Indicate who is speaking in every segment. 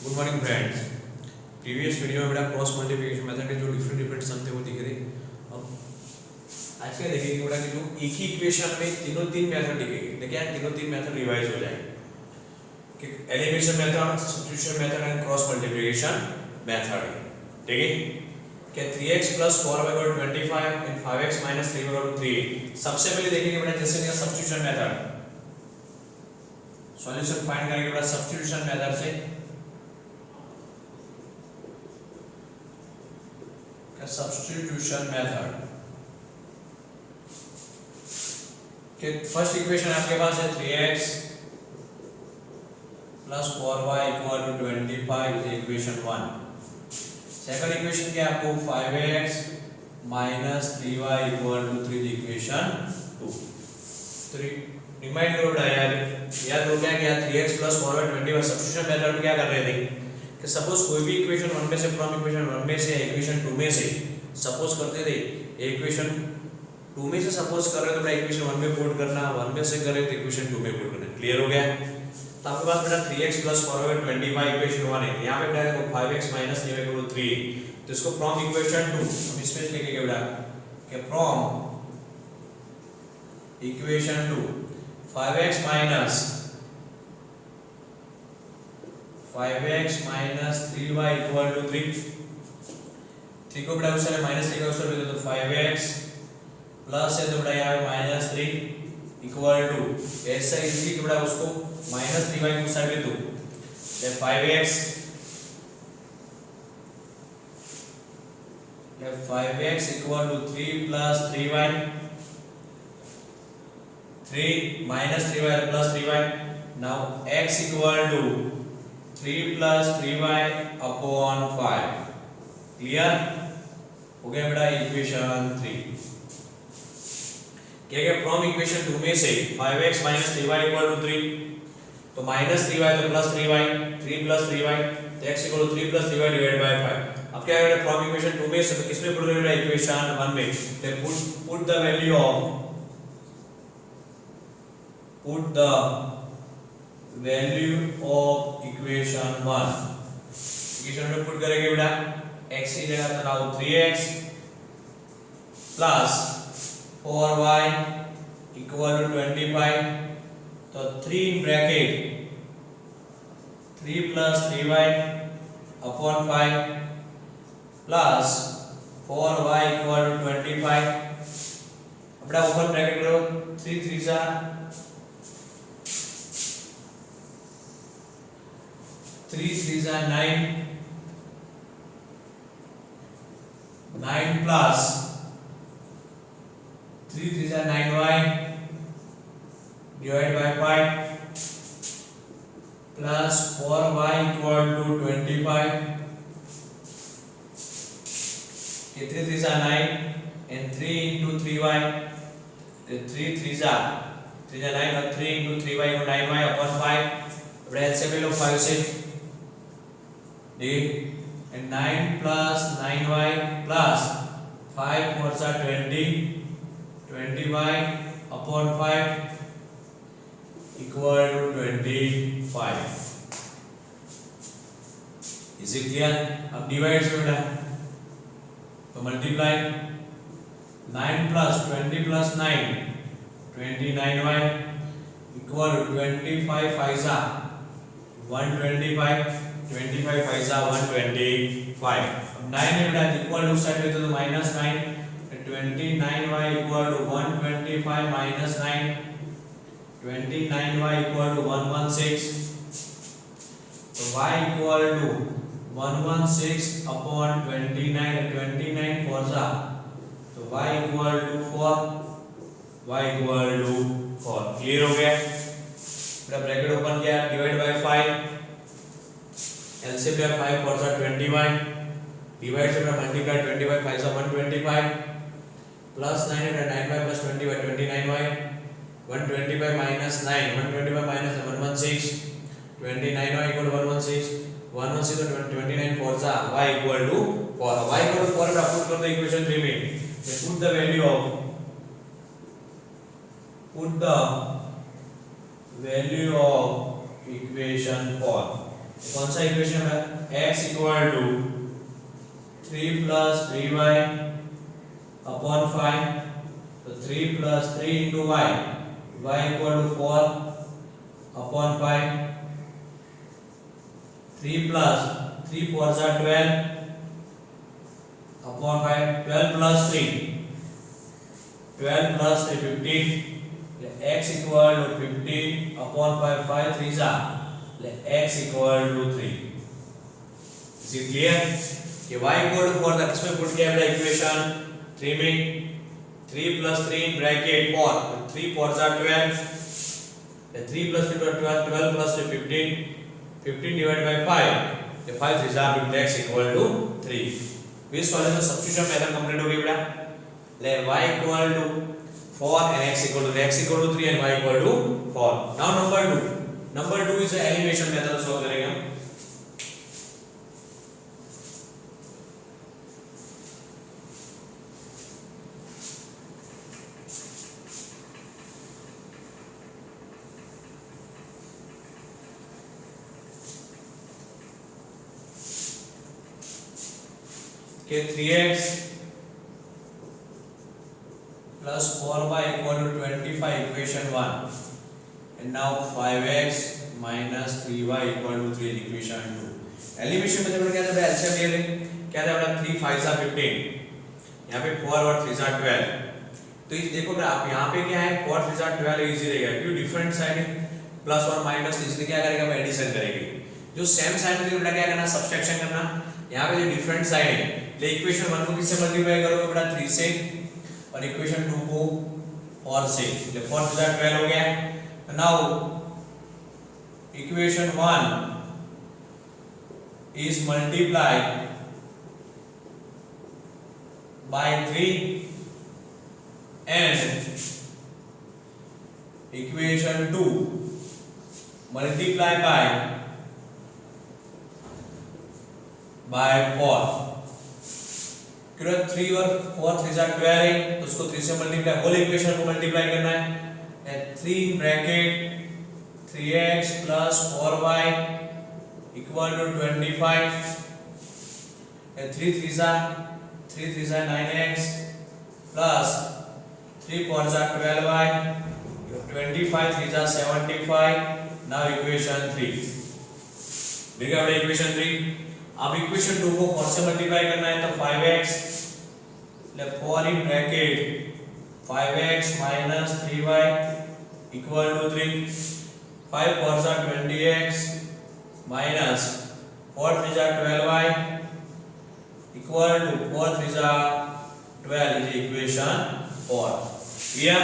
Speaker 1: Good morning friends. Previous video में बेटा cross multiplication method के जो डिफरेंट सम थे वो दिखे थे। अब आज के देखेंगे बेटा कि जो एक ही इक्वेशन में तीन मेथड दिखेंगे, देखिए तीन मेथड रिवाइज हो जाएंगे कि elimination method, substitution method and cross multiplication method है। ठीक है कि 3x + 4y = 25 and 5x - 3y = 3। सबसे पहले देखेंगे बेटा जैसे कि सब्स्टिट्यूशन मेथड सॉल्यूशन फाइंड करेंगे बेटा सब्स्टिट्यूशन मेथड से। सब्स्टिट्यूशन मेथड के फर्स्ट इक्वेशन आपके पास है 3x + 4y = 25 is equation 1। Second equation क्या है आपको 5x - 3y = 3 इक्वेशन 2। तो रिमाइंड करो याद हो गया कि 3x + 4y 25 सब्स्टिट्यूशन मेथड में क्या कर रहे थे कि सपोज कोई भी इक्वेशन 1 में से फ्रॉम इक्वेशन 1 में से इक्वेशन 2 में से सपोज करते थे, इक्वेशन 2 में से सपोज कर रहे हो तो बेटा इक्वेशन 1 में पुट करना, 1 में से कर रहे हो तो इक्वेशन 2 में पुट करना। क्लियर हो गया? तो आपके पास बेटा 3x + 4y 25 इक्वेशन 1 है। यहां पे बेटा देखो 5x - 3y = 3, तो इसको फ्रॉम इक्वेशन 2 हम इसमें लिखेंगे बेटा कि फ्रॉम इक्वेशन 2 5x - 3y = 3। 3 को बेटा उस साइड -3 का उस साइड ले तो 5x प्लस है तो बेटा यहाँ -3 = ऐसा इसी के बेटा उसको -3y को उस साइड ले दो 5x = 3 + 3y 3 - 3y + 3y। now x = 3 + 3y upon 5। Clear हो गया बेटा इक्वेशन 3। क्या क्या फ्रॉम इक्वेशन 2 में से 5x - 3y = 3, तो -3y तो +3y 3 + 3y तो x = 3 + 3y / 5। अब क्या है फ्रॉम इक्वेशन 2 में से तो किसमें पुट करेंगे इक्वेशन 1 में, तो put the value of equation 1 equation में पुट करेंगे बेटा x की जगह बनाओ 3x प्लस 4y = 25, तो 3 bracket 3 + 3y upon 5 plus 4y = 25। अपना ओपन ब्रैकेट करो 3 3 जा 3 3 जा 9 9 प्लस 3 3 जा 9y / 5 प्लस 4y = 25 3 3 जा 9 and 3 into 3y 3 3 जा 9 और 3 into 3y को 9y upon 5 ब्रैकेट से ले लो 5 से and 9 plus 9y plus 5 4 are 20y upon 5 equal to 25। इसे क्लियर? अब डिवाइड से बेटा तो multiply 9 plus 20 plus 9 29y equal to 25 5 are 125 25 5 are 125। अब 9 है बेटा इक्वल टू साइड में तो -9 29y = 125 - 9 29y = 116, तो y = 116 upon 29 29 4 जा तो y = 4 क्लियर हो गया बेटा। ब्रैकेट ओपन किया डिवाइड बाय 5 एलसीएम पे 5 4 are 20y डिवाइड से बेटा मल्टीप्लाई 25 5 are 125 प्लस 9 है 9y plus 20y 29y 125 minus 9 125 minus 116 29y = 116 116 तो 29 4 जा y = 4 y = 4 बेटा पुट कर दो इक्वेशन 3 में put the value of equation 4 कौन सा इक्वेशन है? x equal to 3 plus 3y upon 5, तो 3 plus 3 into y, y equal to 4 upon 5, 3 plus 3 4 जा 12 upon 5, 12 plus 3 12 plus 3 15, x equal to 15 upon 5, 5 3 जा x equal to 3। Is it clear कि y equal to 4 तक इसमें put किया बेटा equation 3 में 3 plus 3 bracket 4, 3 4 जा 12, 3 प्लस 3 12, 12 प्लस 3 15, 15 डिवाइड बाय 5, ये 5 3 जा x इक्वल टू 3। इस वाले से सब्स्टिट्यूशन मेथड कंप्लीट हो गई बेटा। ले y equal to 4 and x equal to 3 and y equal to 4. Now number 2 is the elimination method solve करेंगे हम। के 3x plus 4y equal to 25 equation 1, and now 5x minus 3y equal to 3 equation 2। Elimination method क्या था? LCM ले लें। क्या था बेटा? 3 5 जा 15, यहाँ पे 4 और 3 जा 12। तो ये देखो बेटा, आप यहाँ पे क्या है 4 3 जा 12 इजी रहेगा क्योंकि डिफरेंट साइड प्लस और माइनस, इसलिए क्या करेगा हम एडिशन करेंगे। जो सेम साइड में बेटा क्या करना? सब्सट्रैक्शन करना। यहाँ पे जो डिफरेंट साइड है, ले इक्वेशन 1 को किससे मल्टीप्लाई करोगे बेटा? 3 से, और इक्वेशन 2 को 4 से। 4 3 जा 12 हो गया। Now equation 1 is multiplied by 3 and equation 2 multiplied by 4। 3 और 4 3 जा 12 है, तो उसको 3 से मल्टीप्लाई, होल इक्वेशन को मल्टीप्लाई करना है। 3 bracket 3x plus 4y equal to 25, 3 3 जा 9x plus 3 4 जा 12y, 25 3 जा 75। now equation 3 देखिए बेटा इक्वेशन 3। अब इक्वेशन 2 को 4 से मल्टीप्लाई करना है, तो 5x 4 in bracket 5x minus 3y equal to 3, 5 4 जा 20x minus 4 3 जा 12y equal to 4 3 जा 12 is equation 4। clear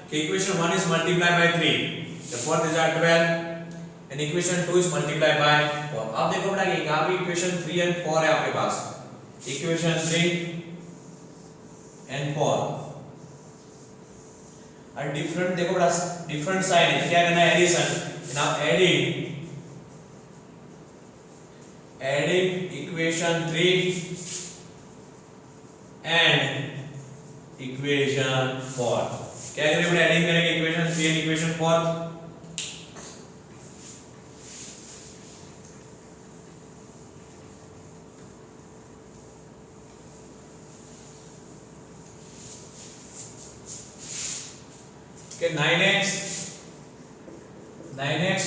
Speaker 1: कि equation 1 is multiplied by 3, the 4 3 जा 12 and equation 2 is multiplied by 4। अब देखो बेटा कि यहाँ पे equation 3 and 4 है आपके पास, equation 3 and 4 और different, देखो बेटा different sign है, क्या करना है? Addition. now adding equation 3 and equation 4। क्या करेंगे बेटा? एडिंग करेंगे equation 3 and equation 4। के 9x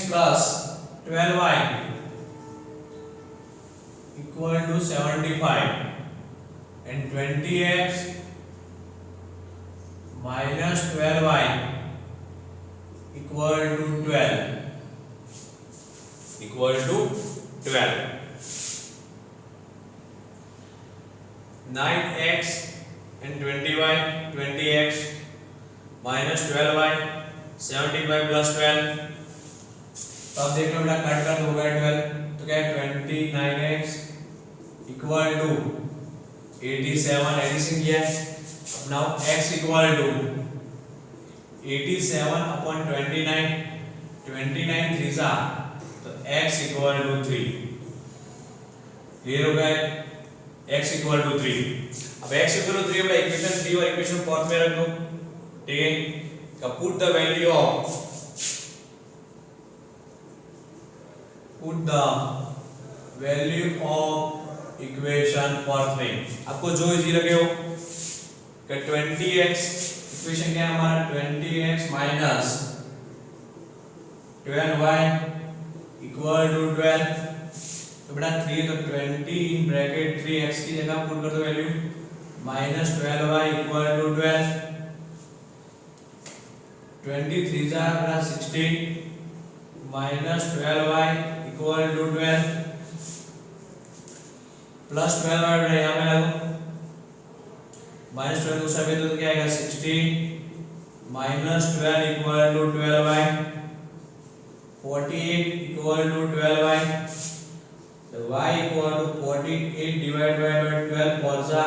Speaker 1: plus 12y equal to 75 and 20x minus 12y equal to 12। 9x and 20x minus 12y 75 plus 12। तो अब देख लो बेटा कट कर दो, 12 तो क्या है 29x इक्वल टू 87, एडिशन किया। अब now x equal to 87 upon 29, 29 3 जा, तो x इक्वल टू 3। क्लियर हो गया? x equal to 3। अब x इक्वल टू 3 बेटा इक्वेशन 3 और इक्वेशन 4 में रख दो, ठीक है? Put the value of value of equation for 3 आपको जो इजी लगे हो कि 20x इक्वेशन क्या है हमारा 20x minus 12y equal to 12 तो बेटा 3 तो 20 इन ब्रैकेट 3x की जगह पुट कर दो value minus 12y equal to 12 23 जा बेटा 16 minus 12y equal to 12 plus 12y बेटा यहाँ पे लगो माइनस 12 दूसरा भी तो क्या आएगा 16 minus 12 equal to 12y 48 equal to 12y the y equal to 48 divided by 12 4 जा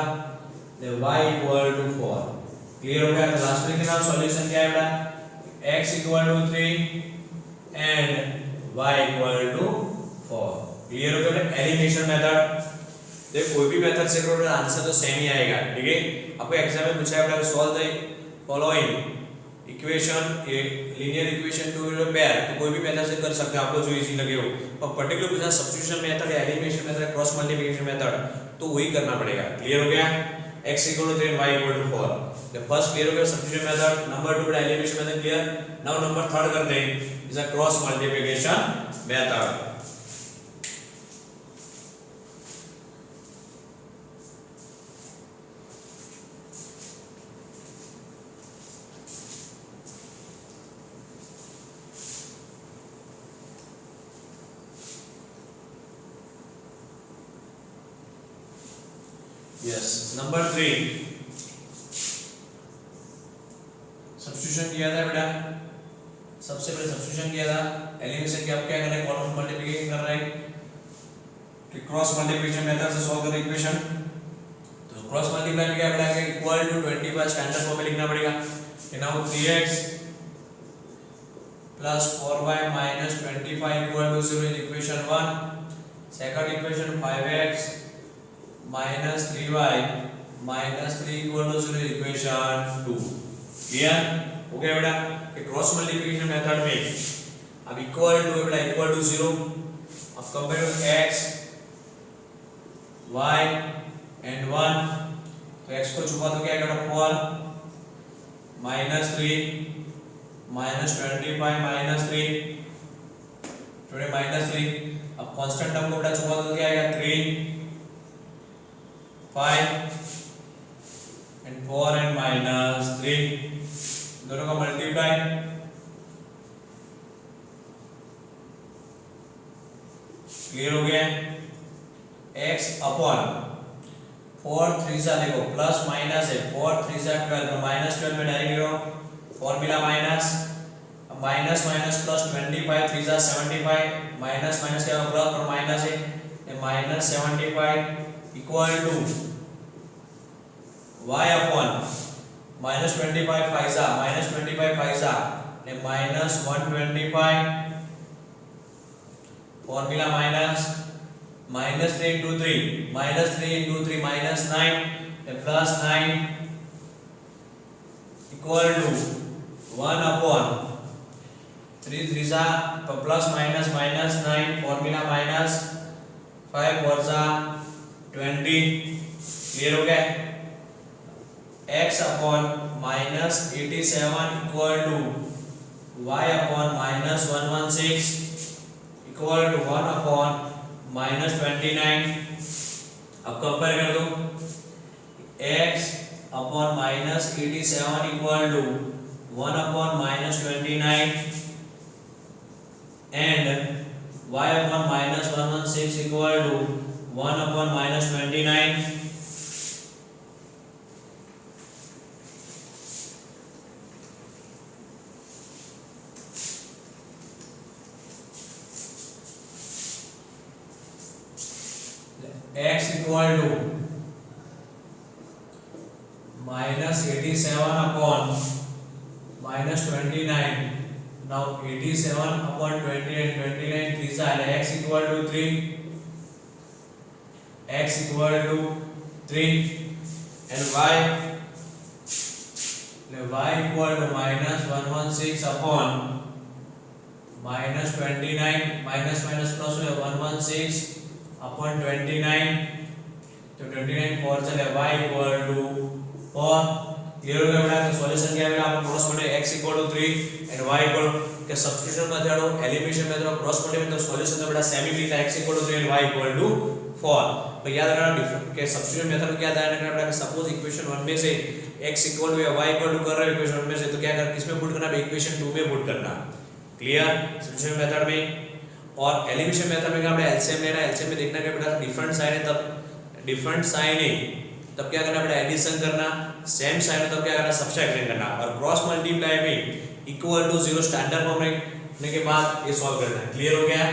Speaker 1: the y equal to 4 clear हो गया। तो लास्ट में कितना सॉल्यूशन क्या है बेटा x equal to 3 and y equal to 4 clear हो गया बेटा। एलिमिनेशन मेथड देखो कोई भी मेथड से करो आंसर तो सेम ही आएगा ठीक है। आपको एग्जाम में पूछा है बेटा solve the following equation linear equation two pair तो कोई भी मेथड से कर सकते हैं आपको जो इजी लगे हो। और पर्टिकुलर पूछा सब्स्टिट्यूशन मेथड या elimination method cross multiplication method तो वही करना पड़ेगा। क्लियर हो गया। x equal to 3 y equal to 4 the first clear हो गया substitution method. Number 2 elimination method clear. Now number 3 करते हैं is a cross multiplication method. Yes number 3 substitution किया था बेटा। सबसे पहले सब्स्टिट्यूशन किया था एलिमिनेशन के अब क्या कर रहे हैं कॉलम मल्टीप्लिकेशन कर रहे हैं कि क्रॉस मल्टीप्लिकेशन मेथड से सॉल्व करें इक्वेशन। तो क्रॉस मल्टीप्लाई में क्या बेटा कि इक्वल टू 25 स्टैंडर्ड फॉर्म में लिखना पड़ेगा कि now 3x plus 4y minus 25 equal to 0 is equation 1। Second equation 5x minus 3y minus 3 equal to 0 equation 2 clear हो गया बेटा कि क्रॉस मल्टीप्लिकेशन मेथड में अब इक्वल टू बेटा इक्वल टू 0 अब compare to x y and 1 तो x को छुपा तो क्या आएगा 4 minus 3 minus 25 minus 3 थोड़े minus 3 अब कांस्टेंट टर्म को बेटा छुपा तो क्या आएगा 3 5 and 4 and minus 3 दोनों का मल्टीप्लाई क्लियर हो गया। x अपॉन 4 3 जा देखो प्लस माइनस है 4 3 जा 12 तो माइनस 12 में डायरेक्ट लो formula minus minus minus plus 25 3 जा 75 माइनस माइनस क्या होगा प्लस और माइनस है minus 75 equal to y upon minus 25 फाइजा माइनस 25 फाइजा ने minus 125 formula minus minus 3 into 3 minus 3 into 3 minus 9 ने plus 9 equal to 1 upon 3 3 plus minus minus 9 formula minus 5 4 20 clear हो गया। x upon minus 87 equal to y upon minus 116 equal to 1 upon minus 29। अब compare कर दो x upon minus 87 equal to 1 upon minus 29 and y upon minus 116 equal to 1 upon minus 29। x equal to minus 87 upon minus 29. Now 87 upon 29, 29 3 are x equal to 3. X equal to 3 and y equal to minus 116 upon minus 29 minus minus plus 116 upon 29, तो 29 4 चले y equal to 4। Clear हो गया बेटा? तो solution क्या है बेटा? आपको cross multiply x equal to 3 and y equal के सब्स्टिट्यूशन मेथड हो, एलिमिनेशन मेथड हो, क्रॉस मल्टीप्लाई में तो सॉल्यूशन तो बेटा सेम ही मिलता है, x equal to 3 and y equal to 4। तो याद रखना डिफरेंट के सब्स्टिट्यूशन मेथड में क्या ध्यान रखना बेटा? सपोज इक्वेशन 1 में से x इक्वल टू या y इक्वल टू कर रहे हो इक्वेशन 1 में से, तो क्या कर किसमें पुट करना है? इक्वेशन 2 में पुट करना। क्लियर? सब्स्टिट्यूशन मेथड में। और एलिमिनेशन मेथड में क्या बेटा? एलसीएम लेना है। एलसीएम में देखना कि बेटा डिफरेंट साइन है तब डिफरेंट साइन है तब क्या करना बेटा? एडिशन करना। सेम साइन है तब क्या करना? सब्ट्रैक्शन करना। और क्रॉस मल्टीप्लाई में इक्वल टू 0 स्टैंडर्ड फॉर्म में के बाद ये सॉल्व करना है। क्लियर हो गया?